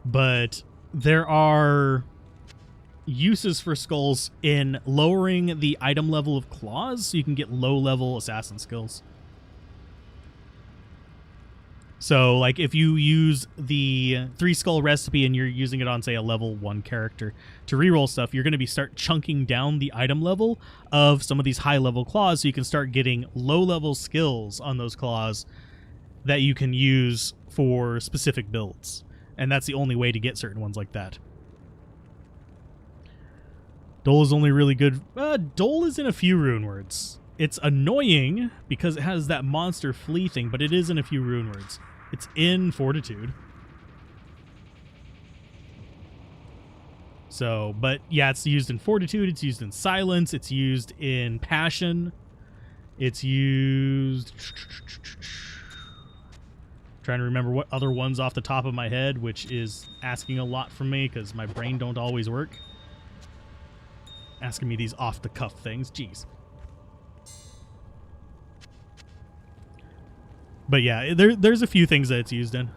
but there are uses for skulls in lowering the item level of claws so you can get low-level assassin skills. So, like, if you use the 3-skull recipe and you're using it on, say, a level 1 character to reroll stuff, you're going to be start chunking down the item level of some of these high-level claws so you can start getting low-level skills on those claws that you can use for specific builds. And that's the only way to get certain ones like that. Dole is only really good... Dole is in a few rune words. It's annoying because it has that monster flea thing, but it is in a few rune words. It's in Fortitude. So, but yeah, it's used in Fortitude, it's used in Silence, it's used in Passion, it's used... Trying to remember what other ones off the top of my head, which is asking a lot from me because my brain don't always work. Asking me these off-the-cuff things, jeez. But yeah, there's a few things that it's used in.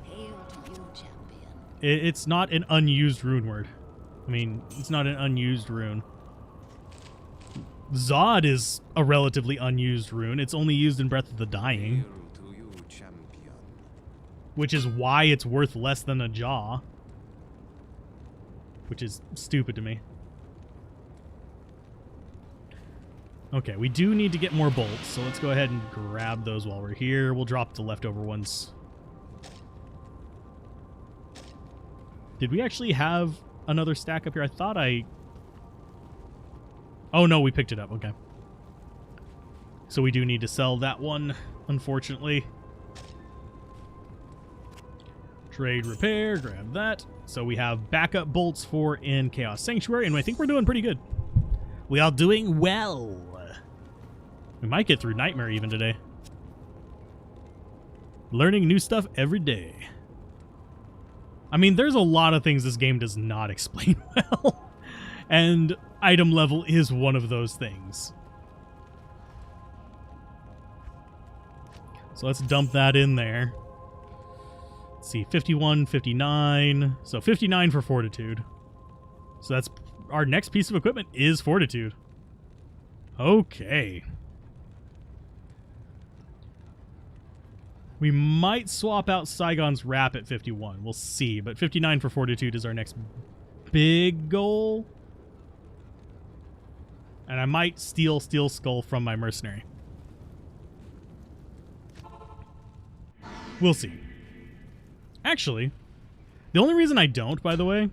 Hail to you, champion. It's not an unused rune word. I mean, it's not an unused rune. Zod is a relatively unused rune. It's only used in Breath of the Dying. Hail to you, champion. Which is why it's worth less than a jaw. Which is stupid to me. Okay, we do need to get more bolts, so let's go ahead and grab those while we're here. We'll drop the leftover ones. Did we actually have another stack up here? I thought I... Oh, no, we picked it up. Okay. So we do need to sell that one, unfortunately. Trade repair, grab that. So we have backup bolts for in Chaos Sanctuary, and I think we're doing pretty good. We are doing well. We might get through Nightmare even today. Learning new stuff every day. I mean, there's a lot of things this game does not explain well. And item level is one of those things. So let's dump that in there. Let's see, 51, 59. So 59 for Fortitude. So that's our next piece of equipment is Fortitude. Okay. We might swap out Saigon's Wrap at 51. We'll see. But 59 for Fortitude is our next big goal. And I might steal Steel Skull from my mercenary. We'll see. Actually, the only reason I don't, by the way,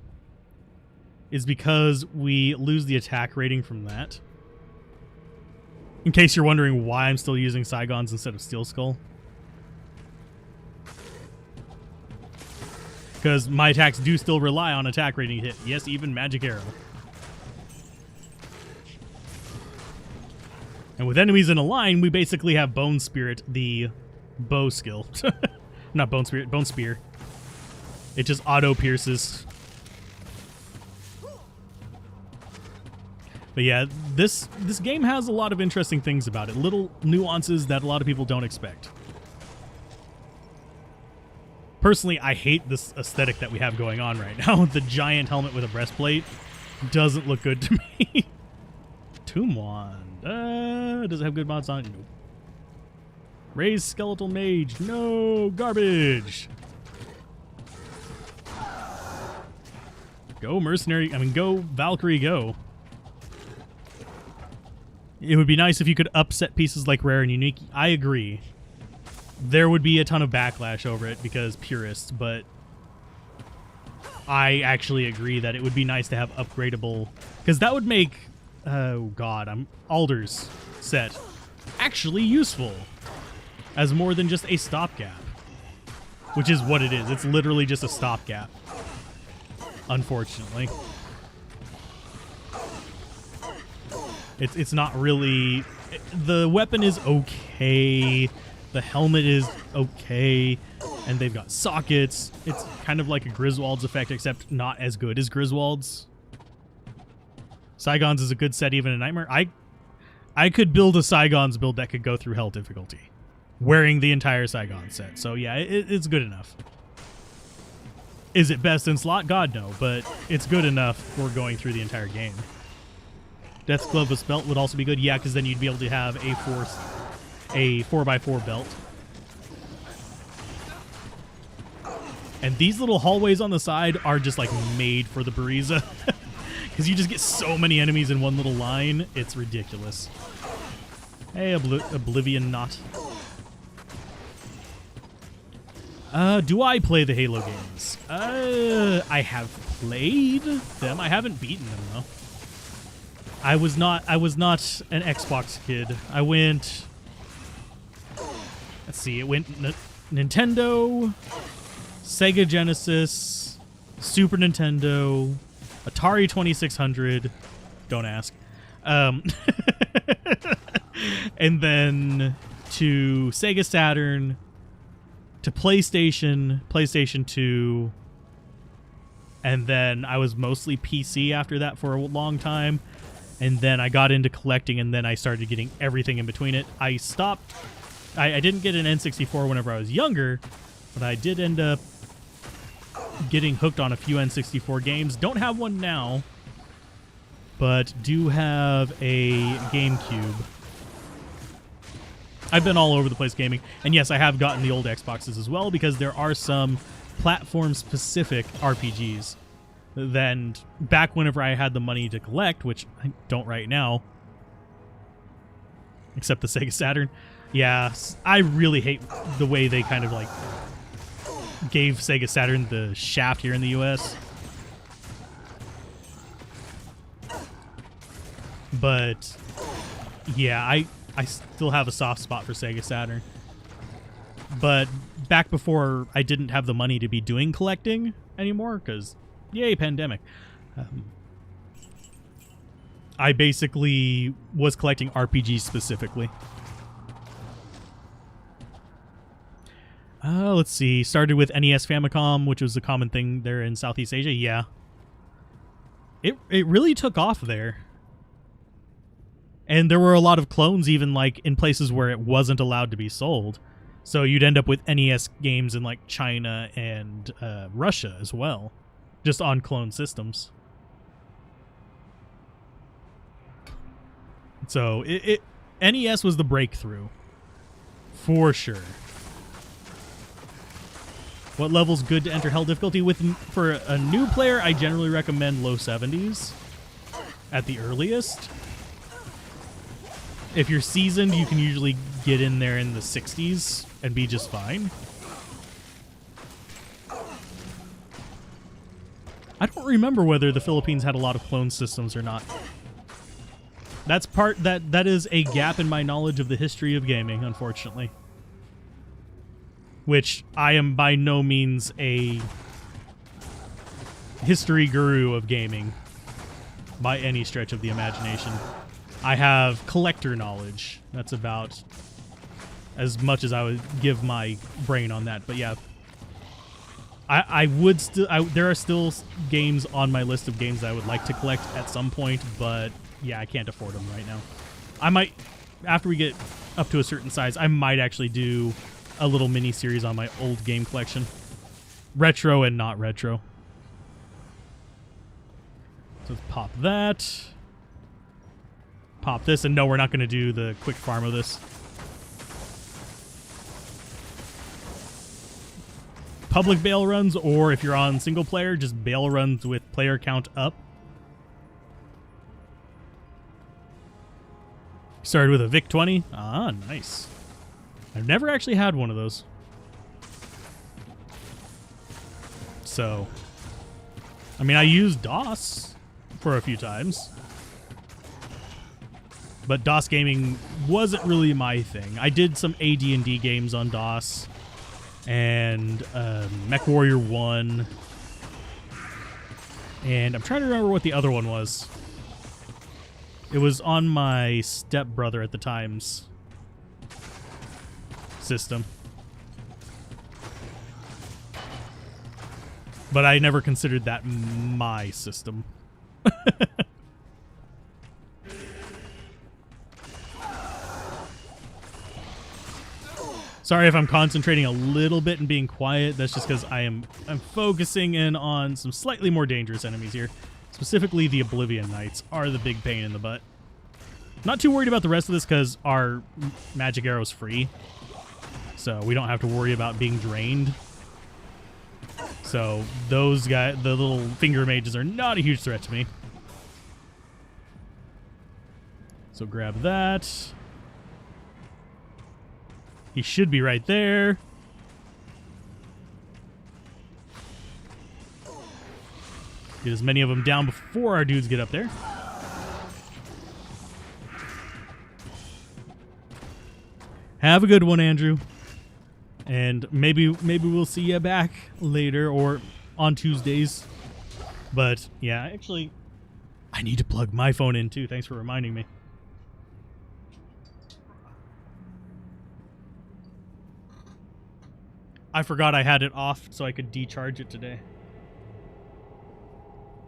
is because we lose the attack rating from that. In case you're wondering why I'm still using Saigon's instead of Steel Skull. Because my attacks do still rely on attack rating hit. Yes, even Magic Arrow. And with enemies in a line, we basically have Bone Spirit, the bow skill. Not Bone Spirit, Bone Spear. It just auto-pierces. But yeah, this game has a lot of interesting things about it. Little nuances that a lot of people don't expect. Personally, I hate this aesthetic that we have going on right now. The giant helmet with a breastplate doesn't look good to me. Tomb Wand. Does it have good mods on it? Nope. Raise Skeletal Mage. No. Garbage. Go Mercenary. I mean, go Valkyrie, go. It would be nice if you could upset pieces like Rare and Unique. I agree. There would be a ton of backlash over it because purists, but I actually agree that it would be nice to have upgradable, because that would make, oh god, Alder's set actually useful as more than just a stopgap, which is what it is. It's literally just a stopgap, unfortunately. It's not really... The weapon is okay. The helmet is okay. And they've got sockets. It's kind of like a Griswold's effect, except not as good as Griswold's. Saigon's is a good set even in Nightmare. I could build a Saigon's build that could go through Hell difficulty, wearing the entire Saigon set. So yeah, it's good enough. Is it best in slot? God, no, but it's good enough for going through the entire game. Death's Glove with belt would also be good. Yeah, because then you'd be able to have a 4x4 belt. And these little hallways on the side are just like made for the Bariza. Because you just get so many enemies in one little line. It's ridiculous. Hey, Oblivion Knot. Do I play the Halo games? I have played them. I haven't beaten them though. I was not an Xbox kid. I went. Let's see. It went Nintendo, Sega Genesis, Super Nintendo, Atari 2600. Don't ask. And then to Sega Saturn, to PlayStation 2, and then I was mostly PC after that for a long time, and then I got into collecting, and then I started getting everything in between it. I stopped. I didn't get an N64 whenever I was younger, but I did end up getting hooked on a few N64 games. Don't have one now, but do have a GameCube. I've been all over the place gaming, and yes, I have gotten the old Xboxes as well, because there are some platform-specific RPGs. Then, back whenever I had the money to collect, which I don't right now, except the Sega Saturn, yeah, I really hate the way they kind of like gave Sega Saturn the shaft here in the US. But yeah, I still have a soft spot for Sega Saturn. But back before I didn't have the money to be doing collecting anymore, because yay, pandemic, I basically was collecting RPGs specifically. Let's see. Started with NES Famicom, which was a common thing there in Southeast Asia. Yeah. It really took off there. And there were a lot of clones even like in places where it wasn't allowed to be sold. So you'd end up with NES games in like China and Russia as well. Just on clone systems. So NES was the breakthrough. For sure. What level's good to enter Hell difficulty with? For a new player, I generally recommend low 70s at the earliest. If you're seasoned, you can usually get in there in the 60s and be just fine. I don't remember whether the Philippines had a lot of clone systems or not. That's that is a gap in my knowledge of the history of gaming, unfortunately. Which I am by no means a history guru of gaming by any stretch of the imagination. I have collector knowledge. That's about as much as I would give my brain on that. But yeah, I would still. There are still games on my list of games that I would like to collect at some point, but yeah, I can't afford them right now. I might, after we get up to a certain size, I might actually do a little mini series on my old game collection, retro and not retro. So let's pop that. Pop this, and no, we're not going to do the quick farm of this. Public bail runs, or if you're on single player, just bail runs with player count up. Started with a VIC-20. Ah, nice. I've never actually had one of those. So, I mean, I used DOS for a few times. But DOS gaming wasn't really my thing. I did some AD&D games on DOS. And MechWarrior 1. And I'm trying to remember what the other one was. It was on my stepbrother at the time's system. But I never considered that my system. Sorry if I'm concentrating a little bit and being quiet. That's just because I'm focusing in on some slightly more dangerous enemies here. Specifically, the Oblivion Knights are the big pain in the butt. Not too worried about the rest of this because our magic arrow's free. So we don't have to worry about being drained. So those guys, the little finger mages, are not a huge threat to me. So grab that. He should be right there. Get as many of them down before our dudes get up there. Have a good one, Andrew. And maybe we'll see you back later or on Tuesdays. But yeah, actually, I need to plug my phone in too. Thanks for reminding me. I forgot I had it off so I could decharge it today.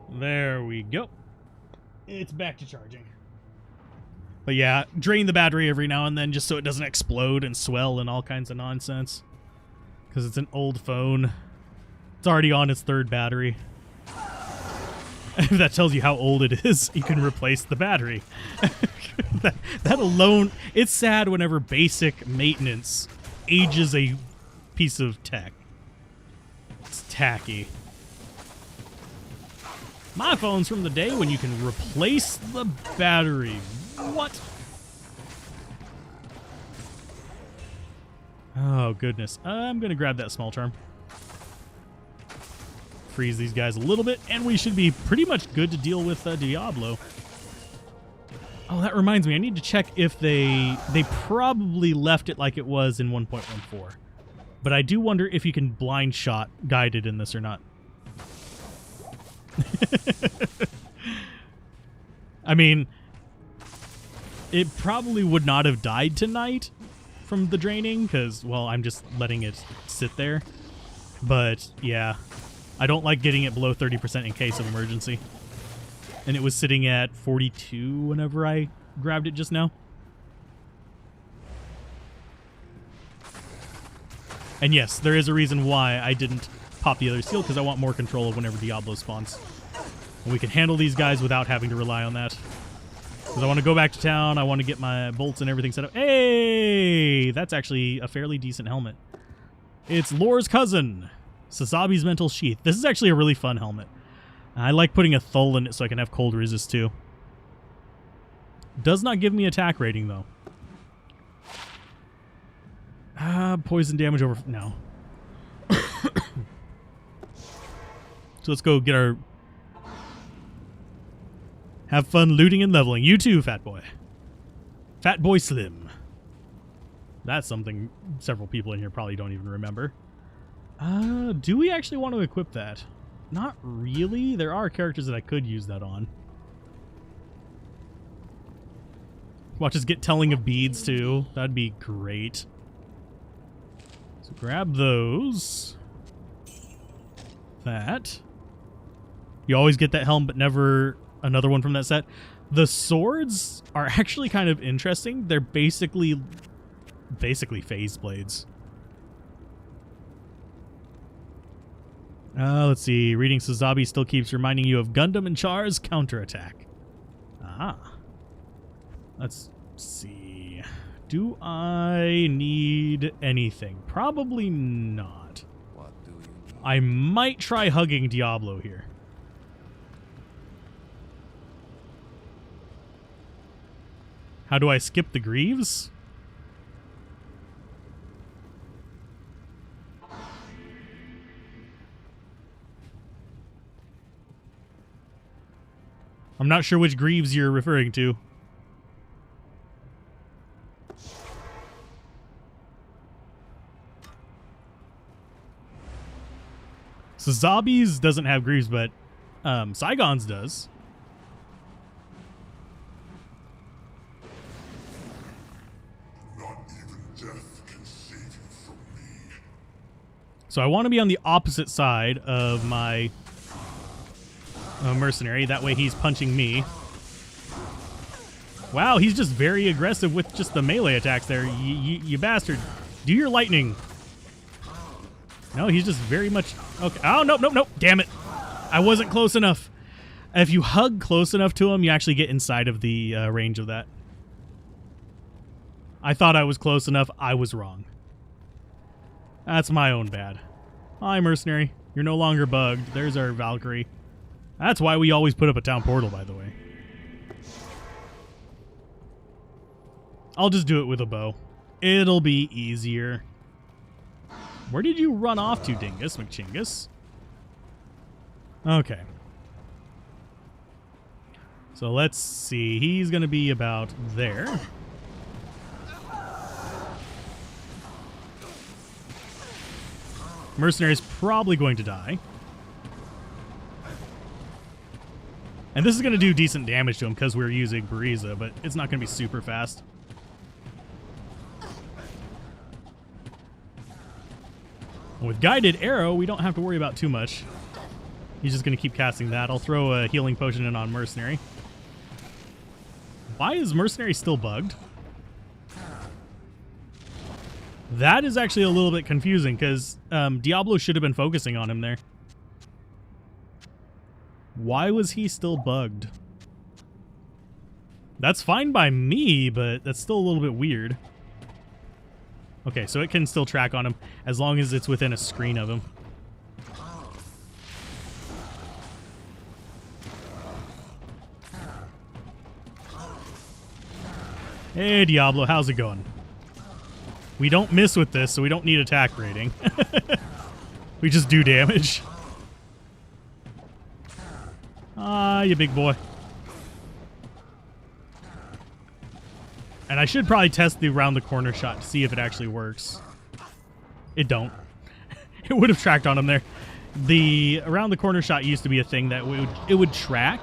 There we go. It's back to charging. But yeah, drain the battery every now and then just so it doesn't explode and swell and all kinds of nonsense. Because it's an old phone. It's already on its third battery. If that tells you how old it is, you can replace the battery. that alone, it's sad whenever basic maintenance ages a piece of tech. It's tacky. My phone's from the day when you can replace the battery. What? Oh, goodness. I'm going to grab that small charm. Freeze these guys a little bit, and we should be pretty much good to deal with Diablo. Oh, that reminds me. I need to check if they probably left it like it was in 1.14. But I do wonder if you can blind shot guided in this or not. I mean, it probably would not have died tonight from the draining because, well, I'm just letting it sit there. But, yeah, I don't like getting it below 30% in case of emergency. And it was sitting at 42 whenever I grabbed it just now. And yes, there is a reason why I didn't pop the other seal, because I want more control of whenever Diablo spawns. And we can handle these guys without having to rely on that. Because I want to go back to town, I want to get my bolts and everything set up. Hey! That's actually a fairly decent helmet. It's Lore's cousin, Sazabi's Mental Sheath. This is actually a really fun helmet. I like putting a Thull in it so I can have cold resist too. Does not give me attack rating though. Poison damage over... No. So let's go get our... Have fun looting and leveling. You too, Fat Boy. Fat Boy Slim. That's something several people in here probably don't even remember. Do we actually want to equip that? Not really. There are characters that I could use that on. Watch us get Telling of Beads too. That'd be great. So grab those. That. You always get that helm, but never another one from that set. The swords are actually kind of interesting. They're basically phase blades. Let's see. Reading Sazabi still keeps reminding you of Gundam and Char's counterattack. Ah. Let's see. Do I need anything? Probably not. What do you need? I might try hugging Diablo here. How do I skip the Greaves? I'm not sure which Greaves you're referring to. Sazabi's doesn't have Greaves, but Saigon's does. Not even death can save you from me. So I want to be on the opposite side of my mercenary. That way he's punching me. Wow, he's just very aggressive with just the melee attacks there. You bastard. Do your lightning. No, he's just very much... Okay. Oh, nope, nope, nope. Damn it. I wasn't close enough. If you hug close enough to him, you actually get inside of the range of that. I thought I was close enough. I was wrong. That's my own bad. Hi, mercenary. You're no longer bugged. There's our Valkyrie. That's why we always put up a town portal, by the way. I'll just do it with a bow. It'll be easier. Where did you run off to, Dingus McChingus? Okay. So let's see. He's going to be about there. Mercenary's probably going to die. And this is going to do decent damage to him because we're using Bariza, but it's not going to be super fast. With Guided Arrow, we don't have to worry about too much. He's just going to keep casting that. I'll throw a healing potion in on Mercenary. Why is Mercenary still bugged? That is actually a little bit confusing because Diablo should have been focusing on him there. Why was he still bugged? That's fine by me, but that's still a little bit weird. Okay, so it can still track on him as long as it's within a screen of him. Hey, Diablo, how's it going? We don't miss with this, so we don't need attack rating. We just do damage. Ah, you big boy. And I should probably test the around the corner shot to see if it actually works. It don't. It would have tracked on him there. The around the corner shot used to be a thing that it would track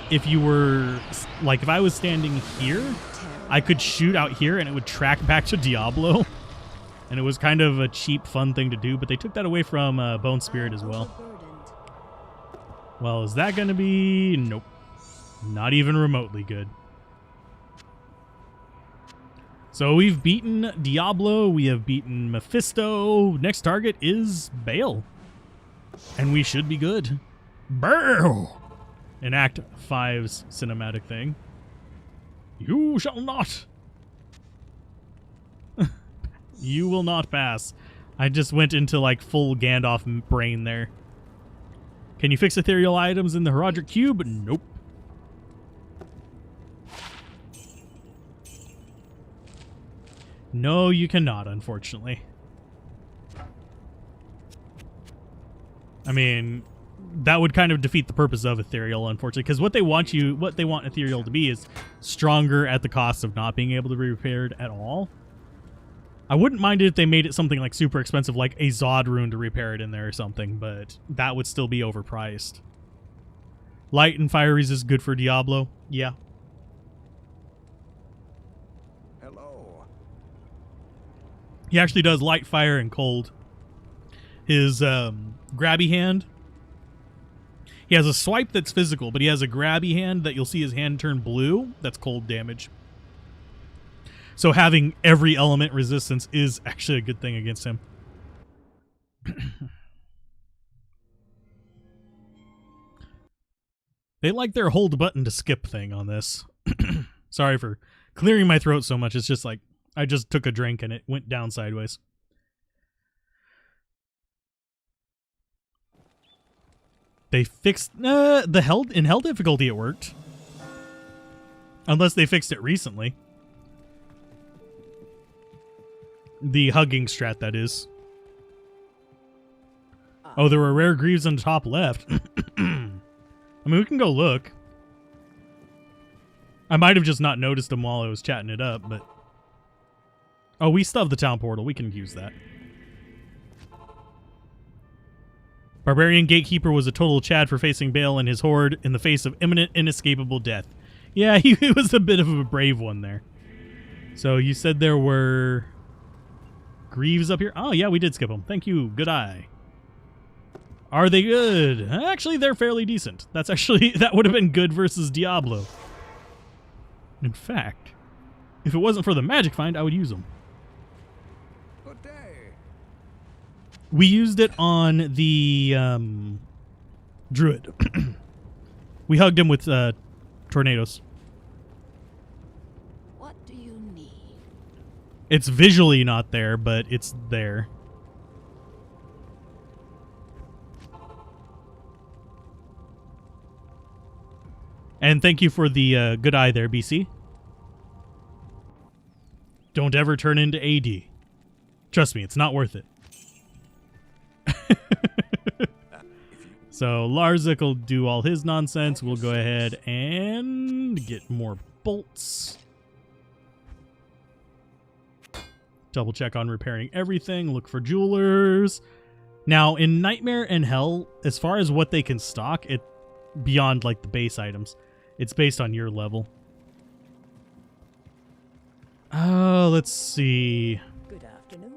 if you were, like, if I was standing here, I could shoot out here and it would track back to Diablo. And it was kind of a cheap, fun thing to do, but they took that away from Bone Spirit as well. Well, is that going to be... Nope. Not even remotely good. So we've beaten Diablo, we have beaten Mephisto. Next target is Baal. And we should be good. Baal! In Act 5's cinematic thing. You shall not. You will not pass. I just went into like full Gandalf brain there. Can you fix ethereal items in the Herodric Cube? Nope. No, you cannot, unfortunately. I mean, that would kind of defeat the purpose of ethereal, unfortunately, because what they want ethereal to be is stronger at the cost of not being able to be repaired at all. I wouldn't mind it if they made it something like super expensive, like a Zod rune to repair it in there or something, but that would still be overpriced. Light and fire resist good for Diablo? Yeah. Hello. He actually does light, fire, and cold. His grabby hand. He has a swipe that's physical, but he has a grabby hand that you'll see his hand turn blue. That's cold damage. So having every element resistance is actually a good thing against him. They like their hold button to skip thing on this. Sorry for clearing my throat so much. It's just like I just took a drink and it went down sideways. They fixed the hell difficulty. It worked, unless they fixed it recently. The hugging strat, that is. Oh, there were rare greaves on the top left. I mean, we can go look. I might have just not noticed them while I was chatting it up, but... Oh, we still have the town portal. We can use that. Barbarian Gatekeeper was a total Chad for facing Baal and his horde in the face of imminent, inescapable death. Yeah, he was a bit of a brave one there. So you said there were... Greaves up here? Oh, yeah, we did skip them. Thank you. Good eye. Are they good? Actually, they're fairly decent. That's actually... That would have been good versus Diablo. In fact, if it wasn't for the magic find, I would use them. Good We used it on the druid. We hugged him with tornadoes. What do you need? It's visually not there, but it's there. And thank you for the good eye there, BC. Don't ever turn into AD. Trust me, it's not worth it. So Larzik will do all his nonsense. We'll go ahead and get more bolts. Double check on repairing everything. Look for jewelers. Now, in Nightmare and Hell, as far as what they can stock, it beyond like the base items, it's based on your level. Let's see. Good afternoon.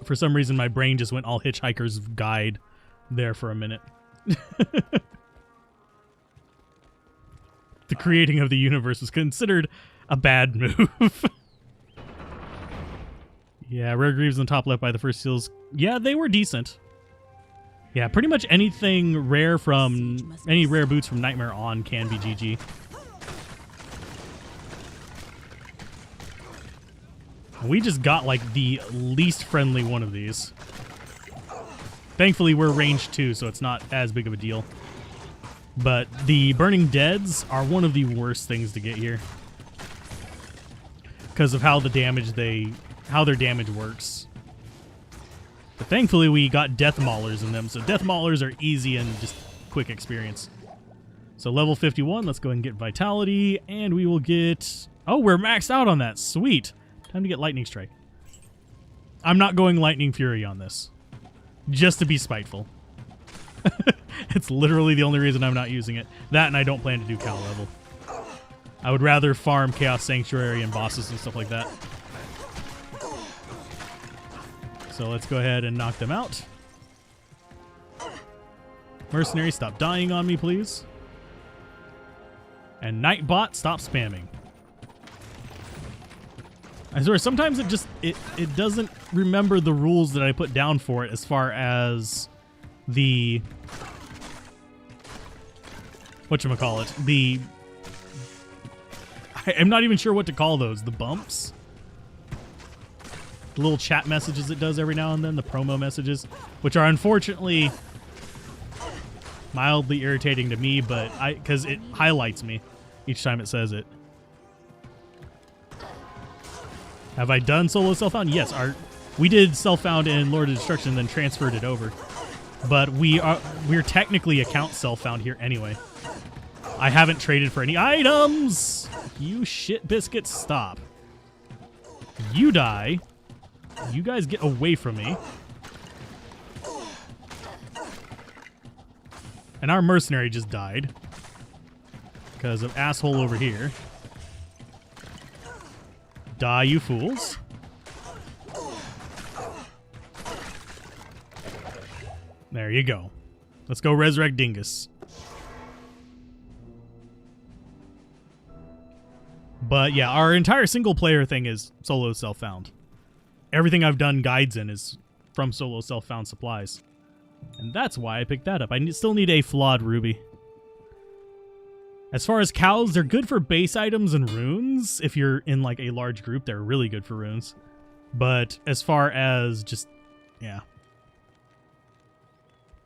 For some reason, my brain just went all Hitchhiker's Guide there for a minute. The creating of the universe was considered a bad move. Yeah, rare greaves on the top left by the first seals. Yeah, they were decent. Yeah, pretty much anything rare from any rare boots from Nightmare on can be GG. We just got like the least friendly one of these. Thankfully, we're range 2, so it's not as big of a deal. But the Burning Deads are one of the worst things to get here because of how the damage how their damage works. But thankfully, we got Death Maulers in them, so Death Maulers are easy and just quick experience. So level 51, let's go ahead and get Vitality, and we will get... Oh, we're maxed out on that. Sweet. Time to get Lightning Strike. I'm not going Lightning Fury on this, just to be spiteful. It's literally the only reason I'm not using it. That, and I don't plan to do Cal level. I would rather farm Chaos Sanctuary and bosses and stuff like that. So let's go ahead and knock them out. Mercenary, stop dying on me, please. And Nightbot, stop spamming. I swear, sometimes it doesn't remember the rules that I put down for it as far as the... whatchamacallit? I'm not even sure what to call those. The bumps? The little chat messages it does every now and then, the promo messages, which are unfortunately mildly irritating to me, but because it highlights me each time it says it. Have I done solo self-found? Yes, we did self-found in Lord of Destruction, then transferred it over. But we're technically account self-found here anyway. I haven't traded for any items. You shit biscuits, stop. You die. You guys get away from me. And our mercenary just died because of asshole over here. Die, you fools. There you go. Let's go resurrect Dingus. But yeah, our entire single player thing is solo self-found. Everything I've done guides in is from solo self-found supplies. And that's why I picked that up. I still need a flawed ruby. As far as cows, they're good for base items and runes. If you're in like a large group, they're really good for runes. But as far as just, yeah.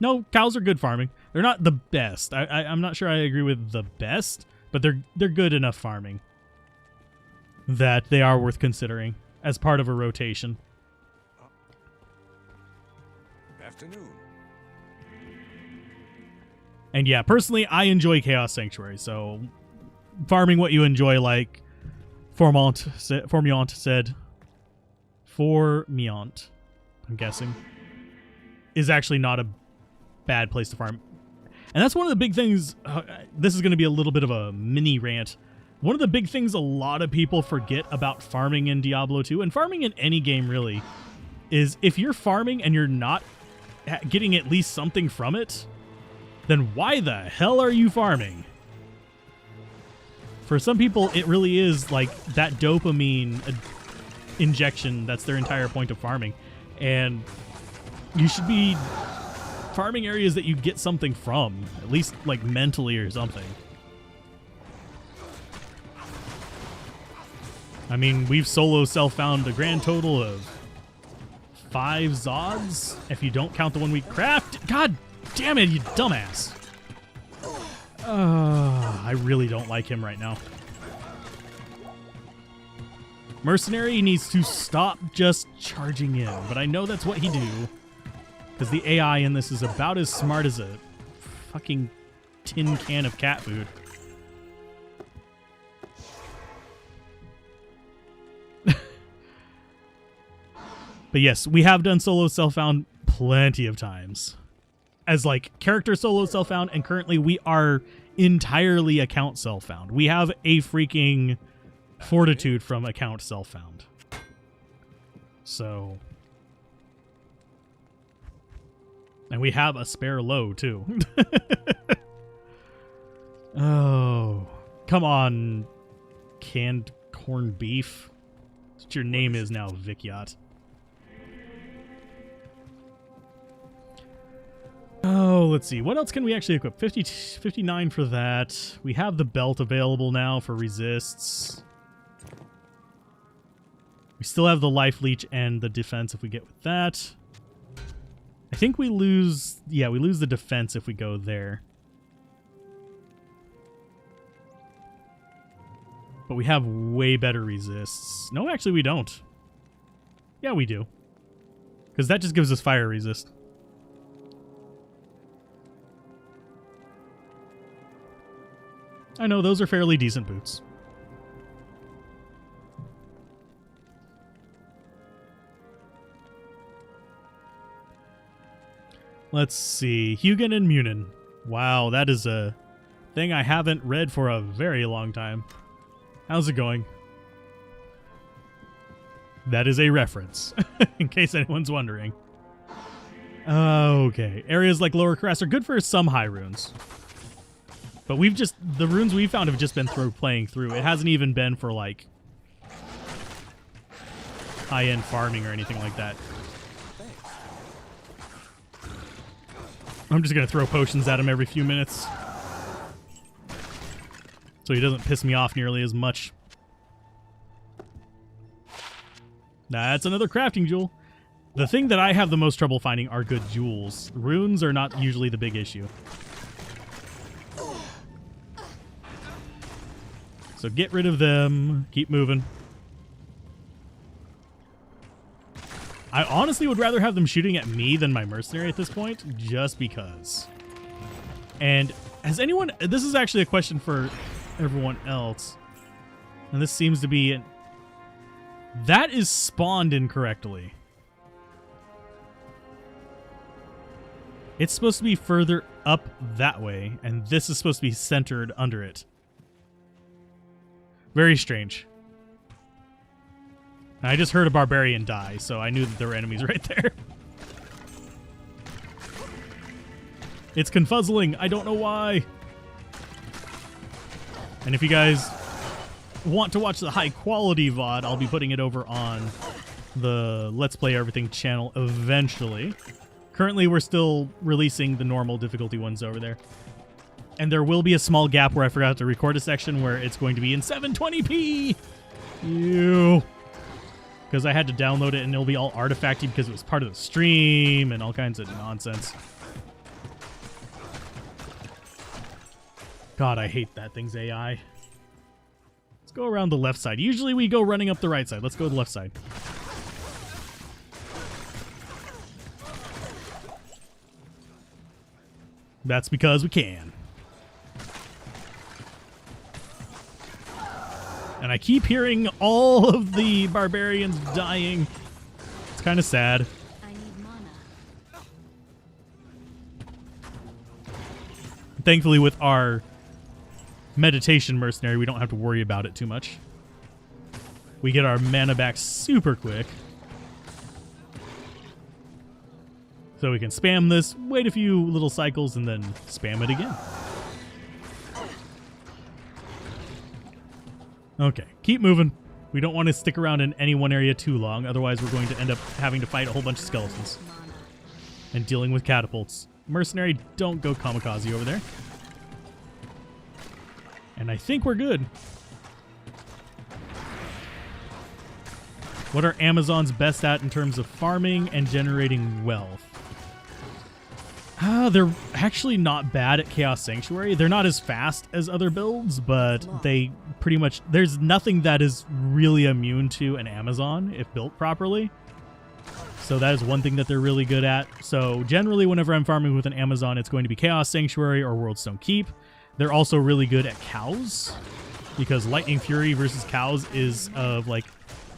No, cows are good farming. They're not the best. I'm not sure I agree with the best, but they're good enough farming that they are worth considering as part of a rotation. Afternoon. And yeah, personally, I enjoy Chaos Sanctuary, so farming what you enjoy, like Formiant said, I'm guessing, is actually not a bad place to farm. And that's one of the big things, this is going to be a little bit of a mini rant. One of the big things a lot of people forget about farming in Diablo 2, and farming in any game really, is if you're farming and you're not getting at least something from it, then why the hell are you farming? For some people, it really is like that dopamine injection. That's their entire point of farming. And you should be farming areas that you get something from, at least like mentally or something. I mean, we've solo self-found a grand total of 5 Zods, if you don't count the one we crafted. God damn it, you dumbass. I really don't like him right now. Mercenary needs to stop just charging in, but I know that's what he do, because the AI in this is about as smart as a fucking tin can of cat food. But yes, we have done solo self-found plenty of times as like character solo self-found, and currently we are entirely account self-found. We have a freaking fortitude from account self-found. So, and we have a spare low too. Oh, come on, canned corned beef. That's what your name is now, Vikyat. Oh, let's see. What else can we actually equip? 59 for that. We have the belt available now for resists. We still have the life leech and the defense if we get with that. I think we lose... Yeah, we lose the defense if we go there. But we have way better resists. No, actually we don't. Yeah, we do. Because that just gives us fire resist. I know, those are fairly decent boots. Let's see. Hugin and Munin. Wow, that is a thing I haven't read for a very long time. How's it going? That is a reference, in case anyone's wondering. Okay. Areas like Lower Caress are good for some high runes. But we've just, the runes we found have just been playing through. It hasn't even been for like high-end farming or anything like that. I'm just going to throw potions at him every few minutes, so he doesn't piss me off nearly as much. That's another crafting jewel. The thing that I have the most trouble finding are good jewels. Runes are not usually the big issue. So get rid of them. Keep moving. I honestly would rather have them shooting at me than my mercenary at this point, just because. And has anyone... This is actually a question for everyone else. And this seems to be... That is spawned incorrectly. It's supposed to be further up that way, and this is supposed to be centered under it. Very strange. I just heard a barbarian die, so I knew that there were enemies right there. It's confuzzling. I don't know why. And if you guys want to watch the high quality VOD, I'll be putting it over on the Let's Play Everything channel eventually. Currently, we're still releasing the normal difficulty ones over there. And there will be a small gap where I forgot to record a section where it's going to be in 720p. Ew. Because I had to download it and it'll be all artifacty because it was part of the stream and all kinds of nonsense. God, I hate that thing's AI. Let's go around the left side. Usually we go running up the right side. Let's go to the left side. That's because we can. And I keep hearing all of the barbarians dying. It's kind of sad. I need mana. Thankfully, with our meditation mercenary, we don't have to worry about it too much. We get our mana back super quick. So we can spam this, wait a few little cycles, and then spam it again. Okay, keep moving. We don't want to stick around in any one area too long, otherwise we're going to end up having to fight a whole bunch of skeletons and dealing with catapults. Mercenary, don't go kamikaze over there. And I think we're good. What are Amazons best at in terms of farming and generating wealth? They're actually not bad at Chaos Sanctuary. They're not as fast as other builds, but they pretty much... There's nothing that is really immune to an Amazon if built properly. So that is one thing that they're really good at. So generally, whenever I'm farming with an Amazon, it's going to be Chaos Sanctuary or Worldstone Keep. They're also really good at cows, because Lightning Fury versus cows is of, like,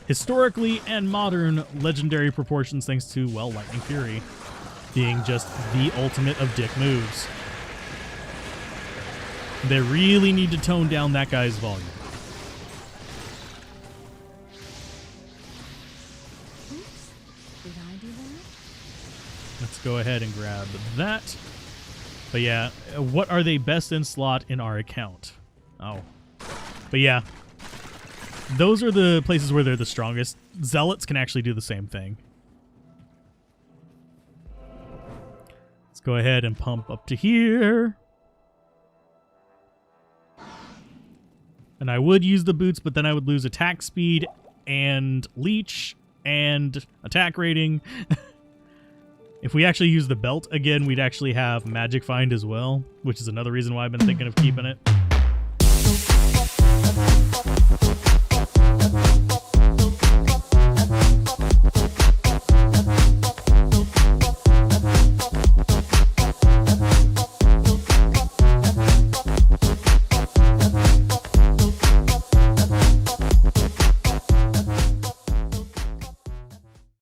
historically and modern legendary proportions thanks to, well, Lightning Fury being just the ultimate of dick moves. They really need to tone down that guy's volume. Oops. Did I do that? Let's go ahead and grab that. But yeah, what are they best in slot in our account? Oh. But yeah, those are the places where they're the strongest. Zealots can actually do the same thing. Let's go ahead and pump up to here. And I would use the boots, but then I would lose attack speed and leech and attack rating. If we actually use the belt again, we'd actually have Magic Find as well, which is another reason why I've been thinking of keeping it.